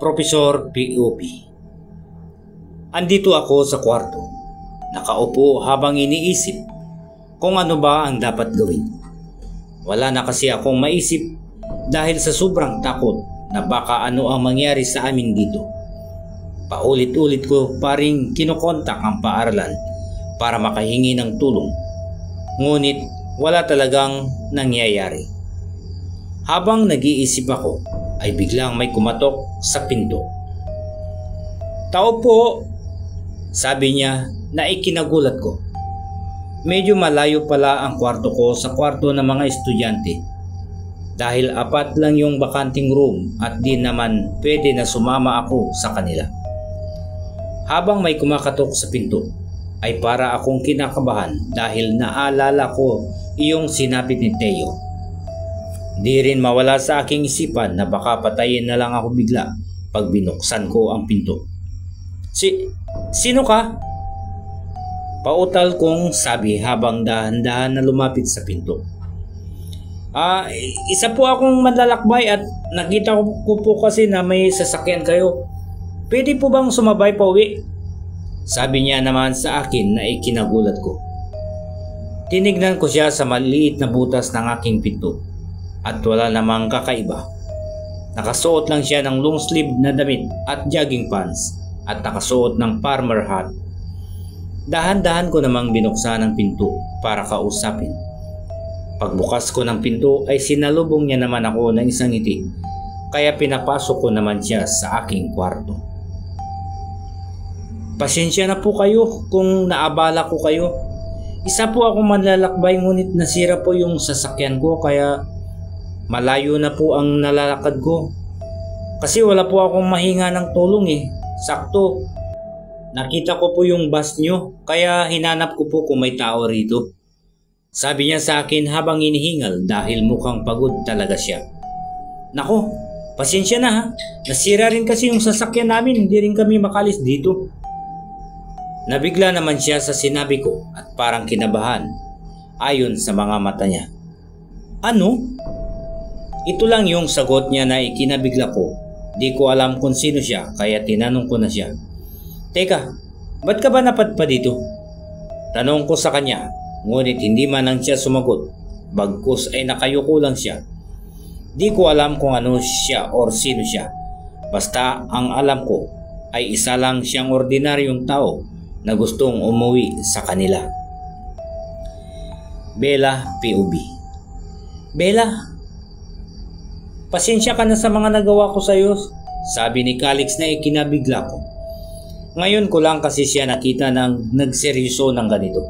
Professor POV. Andito ako sa kwarto, nakaupo habang iniisip kung ano ba ang dapat gawin. Wala na kasi akong maisip dahil sa sobrang takot na baka ano ang mangyari sa amin dito. Paulit-ulit ko pa ring kinokontak ang paaralan para makahingi ng tulong. Ngunit wala talagang nangyayari. Habang nag-iisip ako ay biglang may kumatok sa pinto. "Tao po," sabi niya na ikinagulat ko. Medyo malayo pala ang kwarto ko sa kwarto ng mga estudyante. Dahil 4 lang yung bakanting room at di naman pwede na sumama ako sa kanila. Habang may kumakatok sa pinto ay para akong kinakabahan dahil naalala ko iyong sinabi ni Teo. Di rin mawala sa aking isipan na baka patayin na lang ako bigla pag binuksan ko ang pinto. Sino ka?" Pautal kong sabi habang dahan-dahan na lumapit sa pinto. Isa po akong manlalakbay at nakita ko po kasi na may sasakyan kayo. Pwede po bang sumabay pa uwi?" Sabi niya naman sa akin na ikinagulat ko. Tinignan ko siya sa maliit na butas ng aking pinto at wala namang kakaiba. Nakasuot lang siya ng long sleeve na damit at jogging pants at nakasuot ng farmer hat. Dahan-dahan ko namang binuksan ang pinto para kausapin. Pagbukas ko ng pinto ay sinalubong niya naman ako ng isang ngiti, kaya pinapasok ko naman siya sa aking kwarto. "Pasensya na po kayo kung naabala ko kayo. Isa po akong manlalakbay ngunit nasira po yung sasakyan ko kaya malayo na po ang nalalakad ko. Kasi wala po akong mahinga ng tulong eh. Sakto, nakita ko po yung bus nyo kaya hinanap ko po kung may tao rito." Sabi niya sa akin habang inihingal dahil mukhang pagod talaga siya. "Nako, pasensya na ha. Nasira rin kasi yung sasakyan namin, hindi rin kami makalis dito." Nabigla naman siya sa sinabi ko at parang kinabahan ayon sa mga mata niya. "Ano?" Ito lang yung sagot niya na ikinabigla ko. Di ko alam kung sino siya kaya tinanong ko na siya. "Teka, ba't ka ba napadpa dito?" Tanong ko sa kanya, ngunit hindi man lang siya sumagot. Bagkus ay nakayuko lang siya. Di ko alam kung ano siya or sino siya. Basta ang alam ko ay isa lang siyang ordinaryong tao na gustong umuwi sa kanila. Bella POV. "Bella, pasensya ka na sa mga nagawa ko sa iyo," sabi ni Calix na ikinabigla ko. Ngayon ko lang kasi siya nakita ng nagseryoso ng ganito.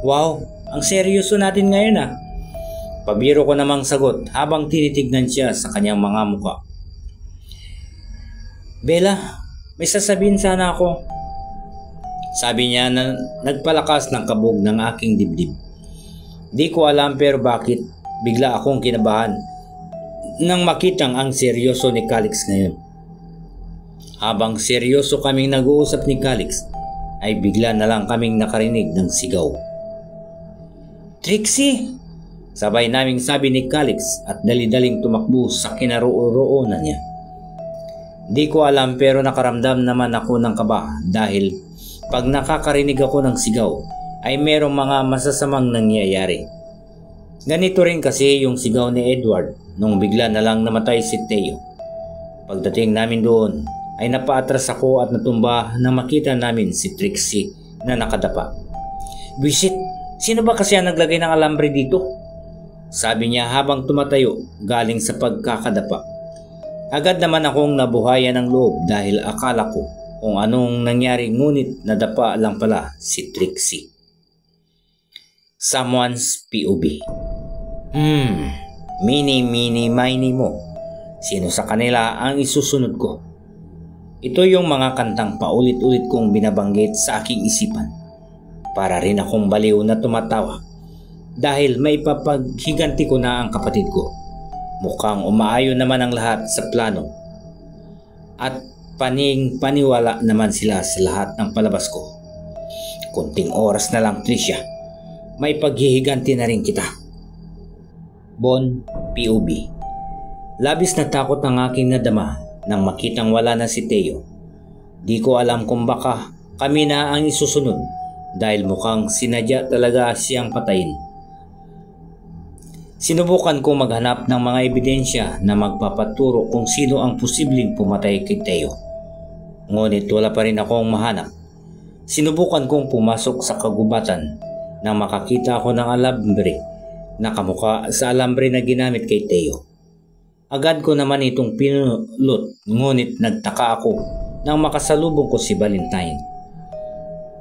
"Wow, ang seryoso natin ngayon ah." Pabiro ko namang sagot habang tinitignan siya sa kanyang mga mukha. "Bella, may sasabihin sana ako," sabi niya na nagpalakas ng kabog ng aking dibdib. Di ko alam pero bakit bigla akong kinabahan nang makitang ang seryoso ni Calix ngayon. Habang seryoso kaming nag-uusap ni Calix ay bigla na lang kaming nakarinig ng sigaw. "Trixie!" Sabay naming sabi ni Calix at dali-daling tumakbo sa kinaroroonan niya. Di ko alam pero nakaramdam naman ako ng kaba dahil pag nakakarinig ako ng sigaw ay merong mga masasamang nangyayari. Ganito rin kasi yung sigaw ni Edward nung bigla na lang namatay si Teo. Pagdating namin doon ay napaatras ako at natumba nang makita namin si Trixie na nakadapa. "Bisit, sino ba kasi ang naglagay ng alambre dito?" sabi niya habang tumatayo galing sa pagkakadapa. Agad naman akong nabuhayan ng loob dahil akala ko kung anong nangyari ngunit nadapa lang pala si Trixie. Someone's POV. Mini mo. Sino sa kanila ang isusunod ko? Ito yung mga kantang paulit-ulit kong binabanggit sa aking isipan. Para rin akong baliw na tumatawa dahil may papaghiganti ko na ang kapatid ko. Mukhang umaayon naman ang lahat sa plano. At paniwala naman sila sa lahat ng palabas ko. Kunting oras na lang, Tricia. May paghihiganti na rin kita. Bon POV. Labis na takot ang aking nadama nang makitang wala na si Teo. Di ko alam kung baka kami na ang isusunod dahil mukhang sinadya talaga siyang patayin. Sinubukan kong maghanap ng mga ebidensya na magpapaturo kung sino ang posibleng pumatay kay Teo. Ngunit wala pa rin akong mahanap. Sinubukan kong pumasok sa kagubatan nang makakita ako ng alambre na kamukha sa alambre na ginamit kay Teo. Agad ko naman itong pinulot, ngunit nagtaka ako nang makasalubong ko si Valentine.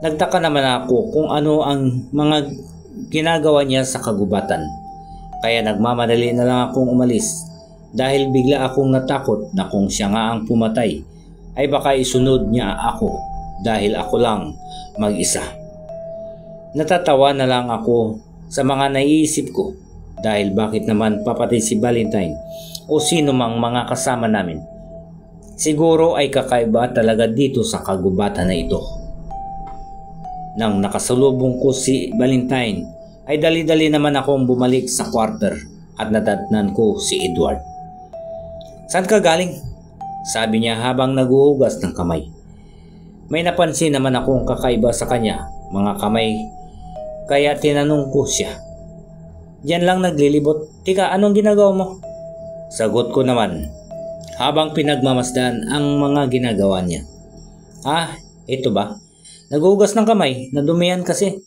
Nagtaka naman ako kung ano ang mga ginagawa niya sa kagubatan. Kaya nagmamadali na lang akong umalis dahil bigla akong natakot na kung siya nga ang pumatay ay baka isunod niya ako dahil ako lang mag-isa. Natatawa na lang ako sa mga naiisip ko dahil bakit naman papatay si Valentine o sino mang mga kasama namin. Siguro ay kakaiba talaga dito sa kagubatan na ito. Nang nakasalubong ko si Valentine ay dali-dali naman akong bumalik sa quarter at nadatnan ko si Edward. "Saan ka galing?" sabi niya habang naguhugas ng kamay. May napansin naman akong kakaiba sa kanya, mga kamay, kaya tinanong ko siya. "Diyan lang naglilibot. Tika, anong ginagawa mo?" Sagot ko naman habang pinagmamasdan ang mga ginagawa niya. Ito ba? Naguhugas ng kamay, nadumihan kasi."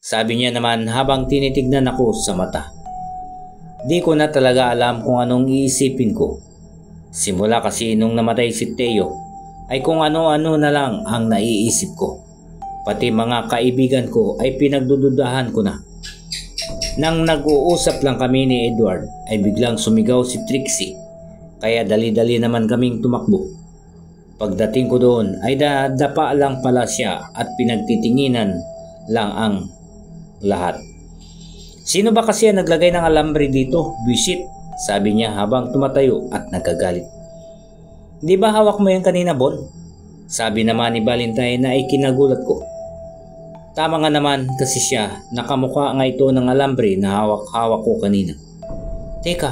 Sabi niya naman habang tinitignan ako sa mata. Di ko na talaga alam kung anong iisipin ko. Simula kasi nung namatay si Teo ay kung ano-ano na lang ang naiisip ko. Pati mga kaibigan ko ay pinagdududahan ko na. Nang nag-uusap lang kami ni Edward ay biglang sumigaw si Trixie, kaya dali-dali naman kaming tumakbo. Pagdating ko doon ay dadapa lang pala siya at pinagtitinginan lang ang lahat. "Sino ba kasi ang naglagay ng alambre dito? Buisit," sabi niya habang tumatayo at nagagalit. "Di ba hawak mo yan kanina, Bon?" Sabi naman ni Valentine na ikinagulat ko. Tama nga naman kasi siya, nakamukha nga ito ng alambre na hawak-hawak ko kanina. Teka,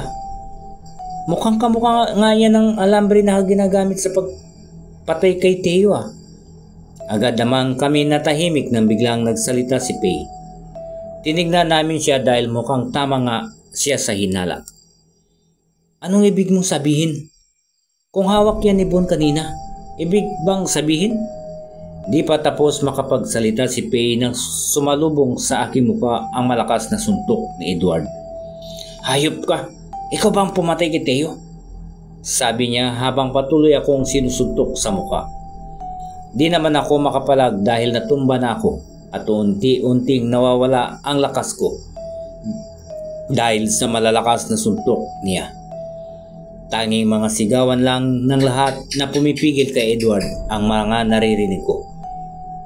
mukhang kamukha nga yan ng alambre na ginagamit sa pagpatay kay Teo ah. Agad namang kami natahimik nang biglang nagsalita si Pei. Tinignan namin siya dahil mukhang tama nga siya sa hinala. "Anong ibig mong sabihin? Kung hawak yan ni Bon kanina, ibig bang sabihin?" Di pa tapos makapagsalita si Pei nang sumalubong sa aking mukha ang malakas na suntok ni Edward. "Hayop ka! Ikaw bang pumatay kay Teo?" Sabi niya habang patuloy akong sinusuntok sa mukha. Di naman ako makapalag dahil natumba na ako at unti-unting nawawala ang lakas ko dahil sa malalakas na suntok niya. Tanging mga sigawan lang ng lahat na pumipigil kay Edward ang mga naririnig ko.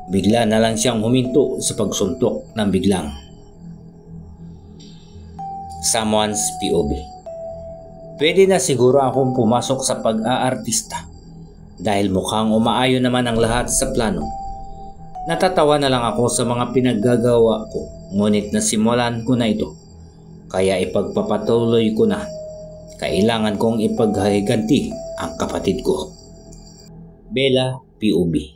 Bigla na lang siyang huminto sa pagsuntok ng biglang. Someone's POV. Pwede na siguro akong pumasok sa pag-aartista dahil mukhang umaayon naman ang lahat sa plano. Natatawa na lang ako sa mga pinaggagawa ko, ngunit nasimulan ko na ito. Kaya ipagpapatuloy ko na. Kailangan kong ipaghiganti ang kapatid ko. Bella POV.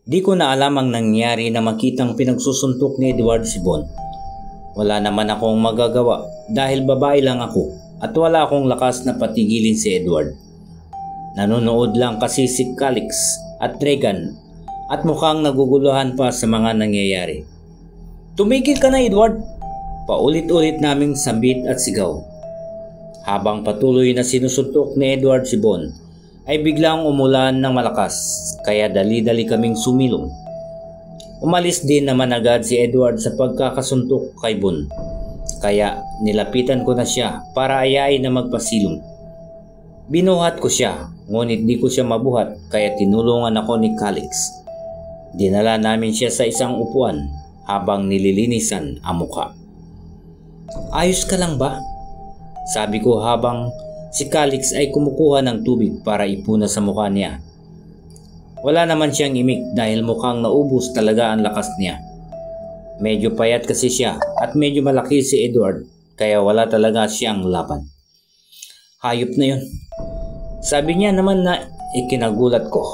Di ko na alam ang nangyari na makitang pinagsusuntok ni Edward si Bon. Wala naman akong magagawa dahil babae lang ako at wala akong lakas na patigilin si Edward. Nanonood lang kasi si Calix at Regan at mukhang naguguluhan pa sa mga nangyayari. "Tumigil ka na, Edward!" Paulit-ulit naming sambit at sigaw. Habang patuloy na sinusuntok ni Edward si Bon, ay biglang umulan ng malakas kaya dali-dali kaming sumilong. Umalis din naman agad si Edward sa pagkakasuntok kay Bon, kaya nilapitan ko na siya para ayain na magpasilong. Binuhat ko siya, ngunit di ko siya mabuhat kaya tinulungan ako ni Calix. Dinala namin siya sa isang upuan habang nililinisan ang mukha. "Ayos ka lang ba?" Sabi ko habang si Calix ay kumukuha ng tubig para ipuna sa mukha niya. Wala naman siyang imik dahil mukhang naubos talaga ang lakas niya. Medyo payat kasi siya at medyo malaki si Edward kaya wala talaga siyang laban. "Hayop na yun," Sabi niya naman na ikinagulat ko.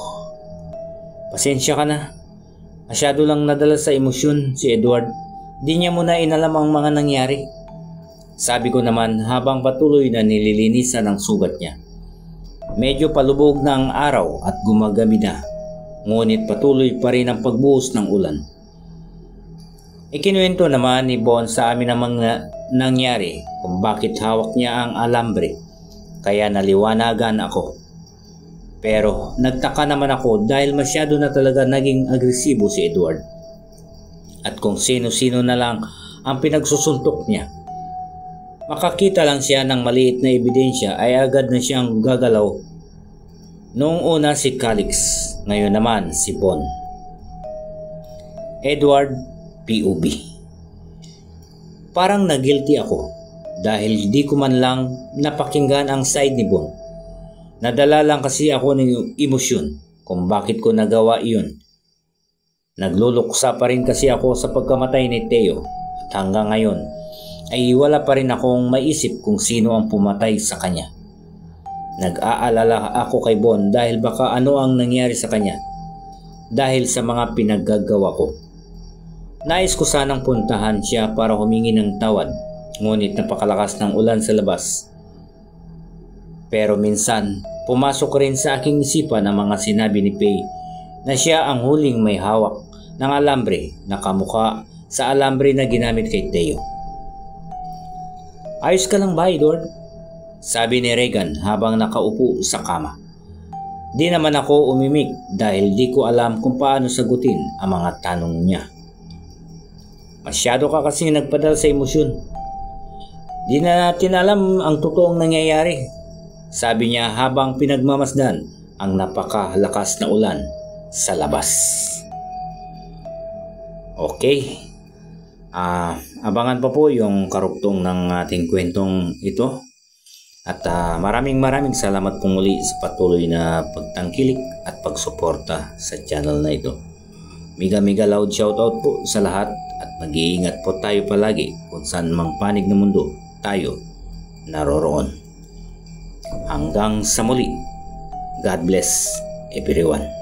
Pasensya ka na. Masyado lang nadala sa emosyon si Edward. Di niya muna inalam ang mga nangyari. Sabi ko naman habang patuloy na nililinisan ang sugat niya. Medyo palubog na ang araw at gumagabi na. Ngunit patuloy pa rin ang pagbuhos ng ulan. Ikinuwento naman ni Bon sa amin ang mga nangyari kung bakit hawak niya ang alambre. Kaya naliwanagan ako. Pero nagtaka naman ako dahil masyado na talaga naging agresibo si Edward. At kung sino-sino na lang ang pinagsusuntok niya. Makakita lang siya ng maliit na ebidensya ay agad na siyang gagalaw. Noong una si Calix, ngayon naman si Bon. Edward, POV. Parang nagilty ako dahil di ko man lang napakinggan ang side ni Bon. Nadala lang kasi ako ng emosyon kung bakit ko nagawa iyon. Nagluluksa pa rin kasi ako sa pagkamatay ni Teo at hanggang ngayon ay wala pa rin akong maisip kung sino ang pumatay sa kanya. Nag-aalala ako kay Bon dahil baka ano ang nangyari sa kanya dahil sa mga pinaggagawa ko. Nais ko sanang puntahan siya para humingi ng tawad, ngunit napakalakas ng ulan sa labas. Pero minsan, pumasok rin sa aking isipan ang mga sinabi ni Pei na siya ang huling may hawak ng alambre na kamukha sa alambre na ginamit kay Teo. Ayos ka lang ba, Edward? Sabi ni Regan habang nakaupo sa kama. Di naman ako umimik dahil di ko alam kung paano sagutin ang mga tanong niya. Masyado ka kasing nagpadala sa emosyon. Di na natin alam ang totoong nangyayari. Sabi niya habang pinagmamasdan ang napakalakas na ulan sa labas. Okay. Abangan pa po yung karuktong ng ating kwentong ito. At maraming salamat po muli sa patuloy na pagtangkilik at pagsuporta sa channel na ito. Mega loud shoutout po sa lahat at mag-iingat po tayo palagi kung saan mang panig na mundo tayo naroroon. Hanggang sa muli. God bless everyone.